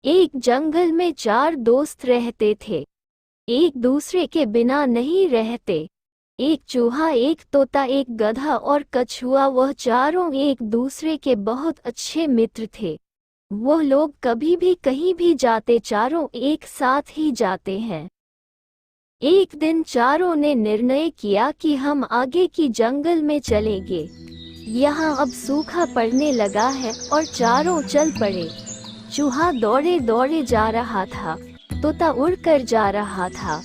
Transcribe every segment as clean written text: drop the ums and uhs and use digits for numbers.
एक जंगल में 4 दोस्त रहते थे। एक दूसरे के बिना नहीं रहते। एक चूहा, एक तोता, एक गधा और कछुआ। वह चारों एक दूसरे के बहुत अच्छे मित्र थे। वह लोग कभी भी कहीं भी जाते, चारों एक साथ ही जाते हैं। एक दिन चारों ने निर्णय किया कि हम आगे की जंगल में चलेंगे। यहाँ अब सूखा पड़ने लगा है और चारों चल पड़े। चूहा दौड़े दौड़े जा रहा था, तोता उड़कर जा रहा था,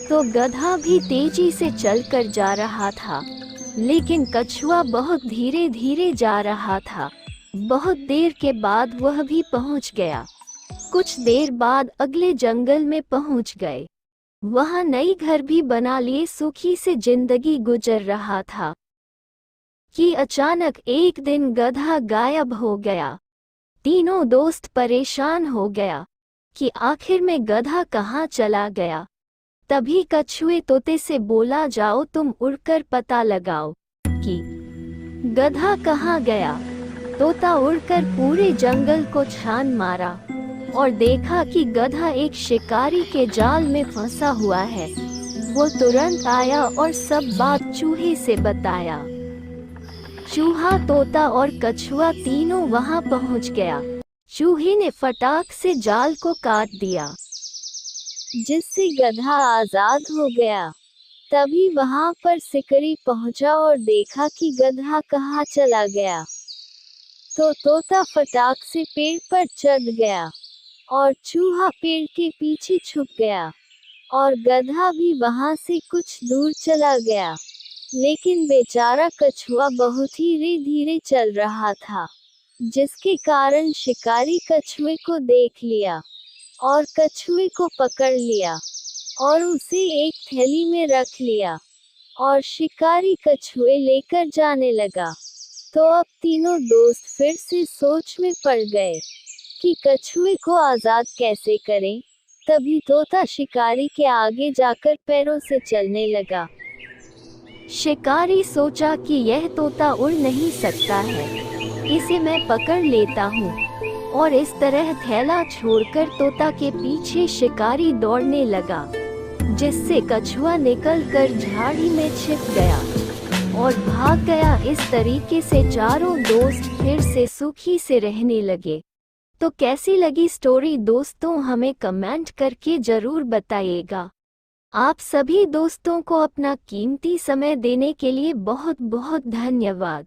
तो गधा भी तेजी से चलकर जा रहा था, लेकिन कछुआ बहुत धीरे धीरे जा रहा था। बहुत देर के बाद वह भी पहुंच गया। कुछ देर बाद अगले जंगल में पहुंच गए। वहां नई घर भी बना लिए, सुखी से जिंदगी गुजर रहा था कि अचानक एक दिन गधा गायब हो गया। तीनों दोस्त परेशान हो गया कि आखिर में गधा कहाँ चला गया। तभी कछुए तोते से बोला, जाओ तुम उड़कर पता लगाओ कि गधा कहाँ गया। तोता उड़कर पूरे जंगल को छान मारा और देखा कि गधा एक शिकारी के जाल में फंसा हुआ है। वो तुरंत आया और सब बात चूहे से बताया। चूहा, तोता और कछुआ तीनों वहां पहुंच गया। चूहे ने फटाक से जाल को काट दिया, जिससे गधा आजाद हो गया। तभी वहां पर शिकारी पहुंचा और देखा कि गधा कहाँ चला गया। तो तोता फटाक से पेड़ पर चढ़ गया और चूहा पेड़ के पीछे छुप गया और गधा भी वहां से कुछ दूर चला गया। लेकिन बेचारा कछुआ बहुत ही धीरे धीरे चल रहा था, जिसके कारण शिकारी कछुए को देख लिया और कछुए को पकड़ लिया और उसे एक थैली में रख लिया और शिकारी कछुए लेकर जाने लगा। तो अब तीनों दोस्त फिर से सोच में पड़ गए कि कछुए को आजाद कैसे करें। तभी तोता शिकारी के आगे जाकर पैरों से चलने लगा। शिकारी सोचा कि यह तोता उड़ नहीं सकता है, इसे मैं पकड़ लेता हूँ। और इस तरह थैला छोड़कर तोता के पीछे शिकारी दौड़ने लगा, जिससे कछुआ निकलकर झाड़ी में छिप गया और भाग गया। इस तरीके से चारों दोस्त फिर से सुखी से रहने लगे। तो कैसी लगी स्टोरी दोस्तों, हमें कमेंट करके जरूर बताइएगा। आप सभी दोस्तों को अपना कीमती समय देने के लिए बहुत बहुत धन्यवाद।